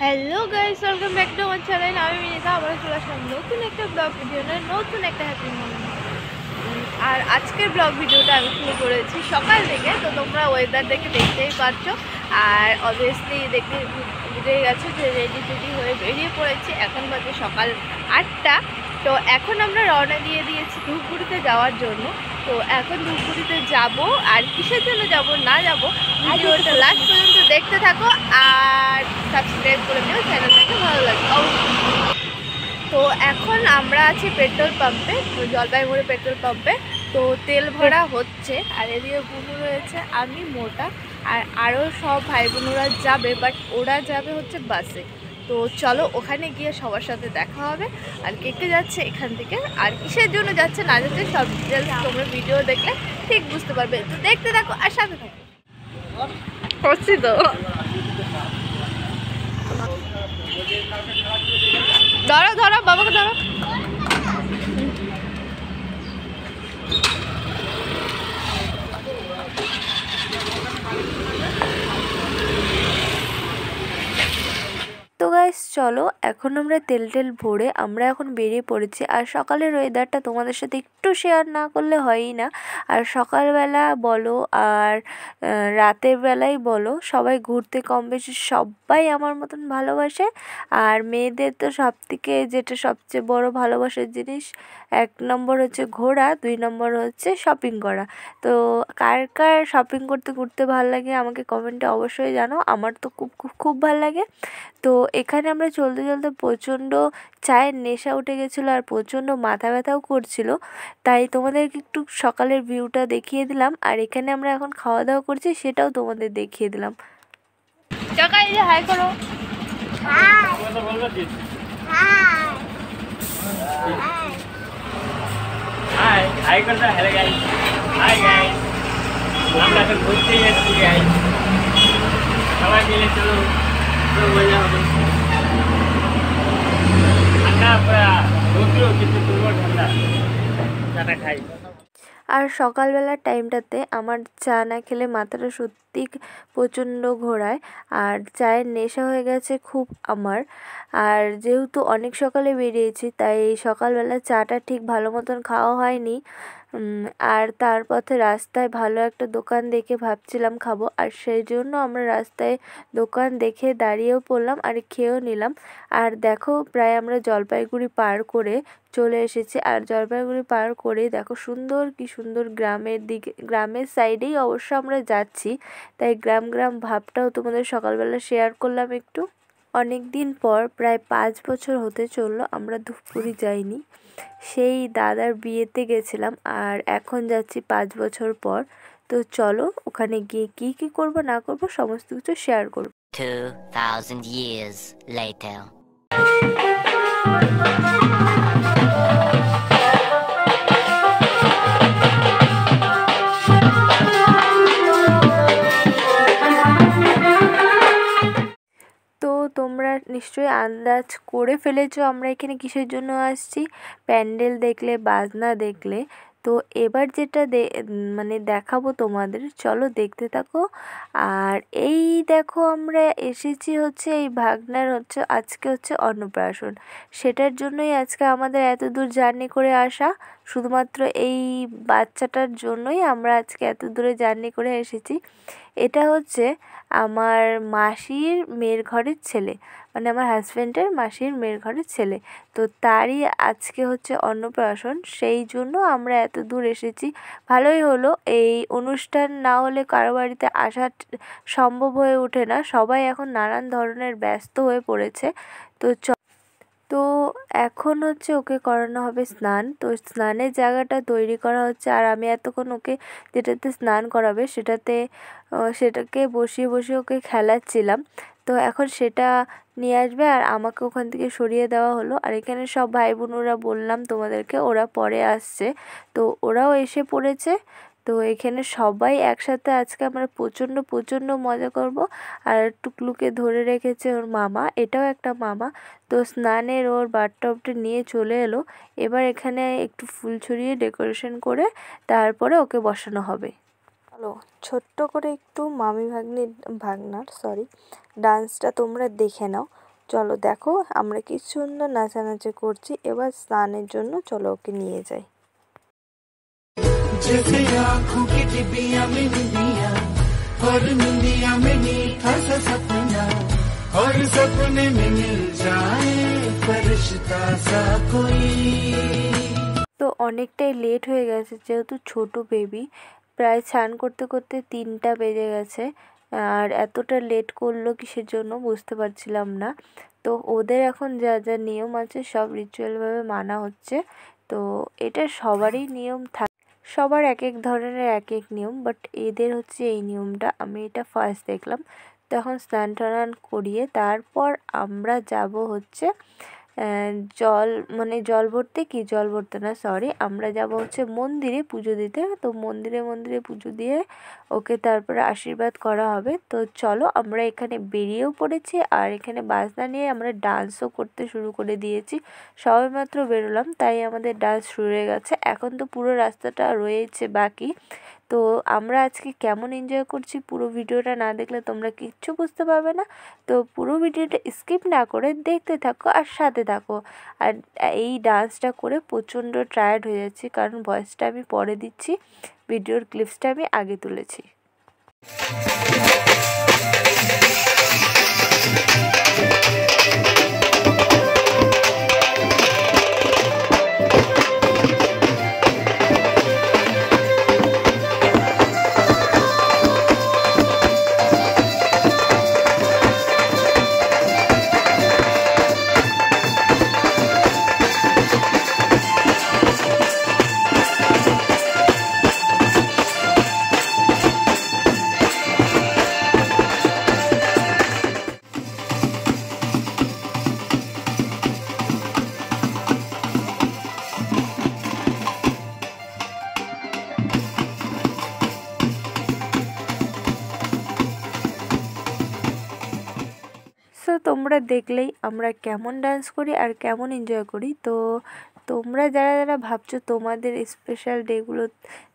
Hello guys, welcome back to আমার channel. আমি মিনিকা আবার চলে আসলাম নতুন একটা ব্লগ ভিডিও নিয়ে, নতুন একটা হ্যাপি মর্নিং। আর আজকের ব্লগ ভিডিওটা আমি শুরু করেছি সকাল থেকে, তো তোমরা ওয়েদার দেখে দেখতেই পাচ্ছ। আর অবভিয়াসলি দেখতে বুঝে গেছো যে রেডি টেডি হয়ে বেরিয়ে পড়েছি। এখন বাজে সকাল 8টা। তো এখন আমরা রওনা দিয়ে দিয়েছি ধূপগুড়িতে যাওয়ার জন্য। তো এখন ধূপগুড়িতে যাব, আর কিসের জন্য যাব না যাব ভিডিওটা লাস্ট পর্যন্ত দেখতে থাকো। আর সাবস্ক্রাইব করে দিও চ্যানেলটাকে, ভালো লাগে অবশ্যই। তো এখন আমরা আছি পেট্রোল পাম্পে, জলপাইগুড়ি পেট্রোল পাম্পে। তো তেল ভরা হচ্ছে, আর এদিকে বুনু রয়েছে, আমি মোটা, আর আরও সব ভাই বোনেরা যাবে, বাট ওরা যাবে হচ্ছে বাসে। তো চলো ওখানে গিয়ে সবার সাথে দেখা হবে, আর কে কে যাচ্ছে এখান থেকে, আর কিসের জন্য যাচ্ছে না যাচ্ছে সব ডিটেলস তোমরা ভিডিও দেখলে ঠিক বুঝতে পারবে। তো দেখতে থাকো আর সাথে থাকো। করছি তো, ধরো ধরো বাবাকে ধরো। তো গাইস চলো, এখন আমরা তেল ভরে আমরা এখন বেরিয়ে পড়েছি। আর সকালের ওয়েদারটা তোমাদের সাথে একটু শেয়ার না করলে হয়ই না। আর সকালবেলা বলো আর রাতের বেলায় বলো, সবাই ঘুরতে কম বেশি সবাই আমার মতন ভালোবাসে। আর মেয়েদের তো সবথেকে যেটা সবচেয়ে বড় ভালোবাসার জিনিস, 1 নম্বর হচ্ছে ঘোরা, 2 নম্বর হচ্ছে শপিং করা। তো কার কার শপিং করতে ঘুরতে ভালো লাগে আমাকে কমেন্টে অবশ্যই জানো। আমার তো খুব খুব খুব ভালো লাগে। তো এখানে আমরা চলতে চলতে প্রচণ্ড চায়ের নেশা উঠে গেছিলো, আর প্রচণ্ড মাথা ব্যথাও করছিল। তাই তোমাদেরকে একটু সকালের ভিউটা দেখিয়ে দিলাম, আর এখানে আমরা এখন খাওয়া দাওয়া করছি সেটাও তোমাদের দেখিয়ে দিলাম। হাই করো। হাই করতে হ্যালো গাইস, হাই গাইস, আমরা তো ঘুরতে যাচ্ছি গাইস, সবাই মিলে চলো, খুব মজা হবে। ঠান্ডা পুরা রৌদ্র, কিন্তু তুলবো ঠান্ডা, চাটা খাই। আর সকালবেলার টাইমটাতে আমার চা না খেলে মাথাটা সত্যি প্রচণ্ড ঘোরায়, আর চায়ের নেশা হয়ে গেছে খুব আমার। আর যেহেতু অনেক সকালে বেরিয়েছি, তাই সকালবেলা চাটা ঠিক ভালো মতন খাওয়া হয়নি। আর তার পথে রাস্তায় ভালো একটা দোকান দেখে ভাবছিলাম খাবো, আর সেই জন্য আমরা রাস্তায় দোকান দেখে দাঁড়িয়েও পড়লাম আর খেয়েও নিলাম। আর দেখো প্রায় আমরা জলপাইগুড়ি পার করে চলে এসেছি। আর জলপাইগুড়ি পার করে দেখো সুন্দর কি সুন্দর গ্রামের দিকে, গ্রামের সাইডেই অবশ্য আমরা যাচ্ছি, তাই গ্রাম গ্রাম ভাবটাও তোমাদের সকালবেলা শেয়ার করলাম একটু। অনেক দিন পর, প্রায় 5 বছর হতে চললো আমরা ধূপগুড়ি যাইনি। সেই দাদার বিয়েতে গেছিলাম, আর এখন যাচ্ছি 5 বছর পর। তো চলো ওখানে গিয়ে কী কী করবো না করবো সমস্ত কিছু শেয়ার করবো। 2000 years later. তো তোমরা নিশ্চয়ই আন্দাজ করে ফেলেছো আমরা এখানে কিসের জন্য আসছি। প্যান্ডেল দেখলে, বাজনা দেখলে। তো এবার যেটা মানে দেখাবো তোমাদের, চলো দেখতে থাকো। আর এই দেখো আমরা এসেছি হচ্ছে এই ভাগনার হচ্ছে আজকে হচ্ছে অন্নপ্রাশন, সেটার জন্যই আজকে আমাদের এত দূর জার্নি করে আসা। শুধুমাত্র এই বাচ্চাটার জন্যই আমরা আজকে এত দূরে জার্নি করে এসেছি। এটা হচ্ছে আমার মাসির মেয়ের ঘরের ছেলে, মানে আমার হাজব্যান্ডের মাসির মেয়ের ঘরের ছেলে। তো তারই আজকে হচ্ছে অন্নপ্রাশন, সেই জন্য আমরা এত দূর এসেছি। ভালোই হলো, এই অনুষ্ঠান না হলে কারো বাড়িতে আসা সম্ভব হয়ে ওঠে না, সবাই এখন নানান ধরনের ব্যস্ত হয়ে পড়েছে। তো এখন হচ্ছে ওকে করানো হবে স্নান। তো স্নানের জায়গাটা তৈরি করা হচ্ছে, আর আমি এতক্ষণ ওকে যেটাতে স্নান করাবে সেটাকে বসিয়ে বসিয়ে ওকে খেলাচ্ছিলাম। তো এখন সেটা নিয়ে আসবে, আর আমাকে ওখান থেকে সরিয়ে দেওয়া হলো। আর এখানে সব ভাই বোনেরা বললাম তোমাদেরকে, ওরা পরে আসছে, তো ওরাও এসে পড়েছে। তো এখানে সবাই একসাথে আজকে আমরা প্রচণ্ড প্রচণ্ড মজা করব। আর টুকলুকে ধরে রেখেছে ওর মামা, এটাও একটা মামা। তো স্নানের ওর বাথটবটা নিয়ে চলে এলো। এবার এখানে একটু ফুল ছড়িয়ে ডেকোরেশন করে তারপরে ওকে বসানো হবে। চলো ছোট্ট করে একটু মামি ভাগ্নার ডান্সটা তোমরা দেখে নাও। চলো দেখো আমরা কি সুন্দর নাচানাচি করছি। এবার স্নানের জন্য চলো ওকে নিয়ে যাই। जैसे आँखों की डिबिया में निंदिया और निंदिया में मीठा सा सपना और सपने में मिल जाए फरिश्ता सा कोई। তো অনেকটাই লেট হয়ে গেছে যেহেতু ছোট বেবি, প্রায় স্নান করতে করতে 3টা বেজে গেছে। আর এতটা লেট করলো কিসের জন্য বুঝতে পারছিলাম না। তো ওদের এখন যা যা নিয়ম আছে সব রিচুয়ালভাবে মানা হচ্ছে। তো এটা সবারই নিয়ম সবার এক এক ধরনের এক এক নিয়ম, বাট এদের হচ্ছে এই নিয়মটা। আমি এটা ফার্স্ট দেখলাম। তখন স্নান টান করিয়ে তারপর আমরা যাব হচ্ছে জল জল ভরতে না, সরি, আমরা যাব হচ্ছে মন্দিরে পুজো দিতে। তো মন্দিরে পুজো দিয়ে ওকে তারপরে আশীর্বাদ করা হবে। তো চলো আমরা এখানে বেরিয়েও পড়েছি, আর এখানে বাজনা নিয়ে আমরা ডান্সও করতে শুরু করে দিয়েছি। সবেমাত্র বেরোলাম তাই আমাদের ডান্স শুরু হয়ে গেছে। এখন তো পুরো রাস্তাটা রয়েছে বাকি। তো আমরা আজকে কেমন এনজয় করছি পুরো ভিডিওটা না দেখলে তোমরা কিচ্ছু বুঝতে পারবে না। তো পুরো ভিডিওটা স্কিপ না করে দেখতে থাকো আর সাথে থাকো। আর এই ডান্সটা করে প্রচণ্ড টায়ার্ড হয়ে যাচ্ছি, কারণ ভয়েসটা আমি পরে দিচ্ছি, ভিডিওর ক্লিপসটা আমি আগে তুলেছি। সো তোমরা দেখলেই আমরা কেমন ডান্স করি আর কেমন এনজয় করি। তো তোমরা যারা যারা ভাবছো তোমাদের স্পেশাল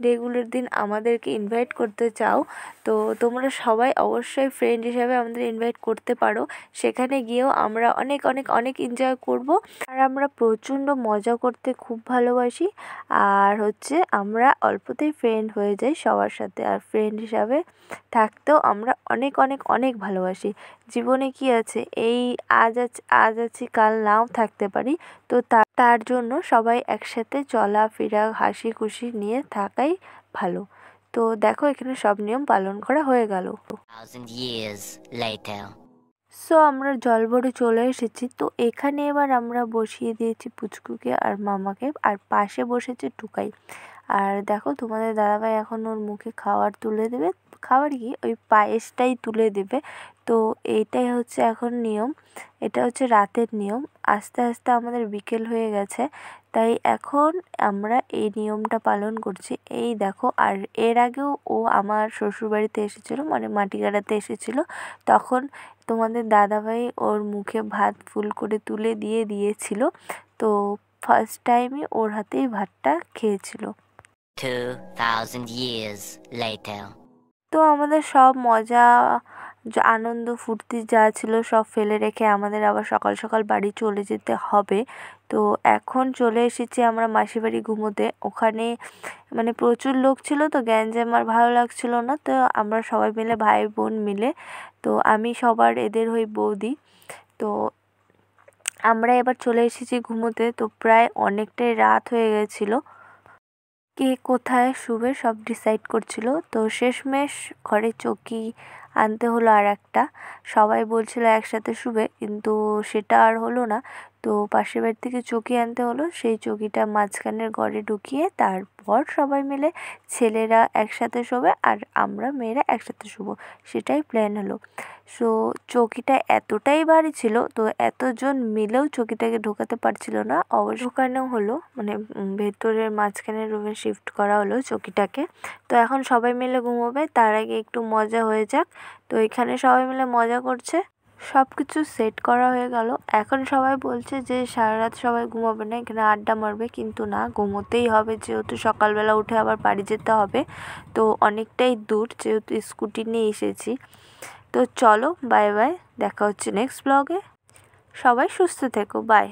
ডেগুলোর দিন আমাদেরকে ইনভাইট করতে চাও, তো তোমরা সবাই অবশ্যই ফ্রেন্ড হিসাবে আমাদের ইনভাইট করতে পারো। সেখানে গিয়েও আমরা অনেক অনেক অনেক এনজয় করব। আর আমরা প্রচণ্ড মজা করতে খুব ভালোবাসি। আর হচ্ছে আমরা অল্পতেই ফ্রেন্ড হয়ে যাই সবার সাথে। আর ফ্রেন্ড হিসাবে থাকতেও আমরা অনেক অনেক অনেক ভালোবাসি। জীবনে কি আছে, এই আজ আছি কাল নাও থাকতে পারি। তো তার জন্য সবাই একসাথে চলাফেরা হাসি খুশি নিয়ে থাকাই ভালো। তো দেখো এখানে সব নিয়ম পালন করা হয়ে গেল। 1,000 years later. সো আমরা জল ভরে চলে এসেছি। তো এখানে এবার আমরা বসিয়ে দিয়েছি পুচকুকে আর মামাকে, আর পাশে বসেছে টুকাই। আর দেখো তোমাদের দাদাভাই এখন ওর মুখে খাবার তুলে দেবে। খাবার কি, ওই পায়েসটাই তুলে দেবে। তো এইটাই হচ্ছে এখন নিয়ম, এটা হচ্ছে রাতের নিয়ম। আস্তে আস্তে আমাদের বিকেল হয়ে গেছে, তাই এখন আমরা এই নিয়মটা পালন করছি। এই দেখো, আর এর আগেও ও আমার শ্বশুরবাড়িতে এসেছিলো, মাটিগাড়াতে এসেছিলো। তখন তোমাদের দাদাভাই ওর মুখে ভাত ফুল করে তুলে দিয়েছিল। তো ফার্স্ট টাইমই ওর হাতেই ভাতটা খেয়েছিল। 2,000 years later. তো আমাদের সব মজা আনন্দ ফুর্তি যা ছিল সব ফেলে রেখে আমাদের আবার সকাল সকাল বাড়ি চলে যেতে হবে। তো এখন চলে এসেছি আমরা মাসির বাড়ি ঘুমোতে। ওখানে প্রচুর লোক ছিল, তো গ্যাঞ্জাম আর ভালো লাগছিল না। তো আমরা সবাই মিলে ভাই বোন মিলে, তো আমি সবার এদের হই বৌদি। তো আমরা এবার চলে এসেছি ঘুমোতে। তো প্রায় অনেকটাই রাত হয়ে গেছিলো। কে কোথায় শুবে সব ডিসাইড করছিল। তো শেষমেশ ঘরে চৌকি আনতে হলো আর একটা। সবাই বলছিল একসাথে শুবে, কিন্তু সেটা আর হলো না। তো পাশের বাড়ি থেকে চৌকি আনতে হলো। সেই চৌকিটা মাঝখানের ঘরে ঢুকিয়ে তারপর সবাই মিলে ছেলেরা একসাথে শোবে আর আমরা মেয়েরা একসাথে শোবো, সেটাই প্ল্যান হলো। সো চৌকিটা এতটাই ভারী ছিল, তো এতজন মিলেও চৌকিটাকে ঢোকাতে পারছিল না। অবশ্য ঢোকানো হলো, ভেতরের মাঝখানের রুমে শিফট করা হলো চৌকিটাকে। তো এখন সবাই মিলে ঘুমোবে, তার আগে একটু মজা হয়ে যাক। তো এখানে সবাই মিলে মজা করছে, সব কিছু সেট করা হয়ে গেল। এখন সবাই বলছে যে সারা রাত সবাই ঘুমাবে না, এখানে আড্ডা মারবে, কিন্তু না, ঘুমোতেই হবে, যেহেতু সকালবেলা উঠে আবার বাড়ি যেতে হবে। তো অনেকটাই দূর, যেহেতু স্কুটি নিয়ে এসেছি। তো চলো বাই বাই, দেখা হচ্ছে নেক্সট ব্লগে। সবাই সুস্থ থেকো, বাই।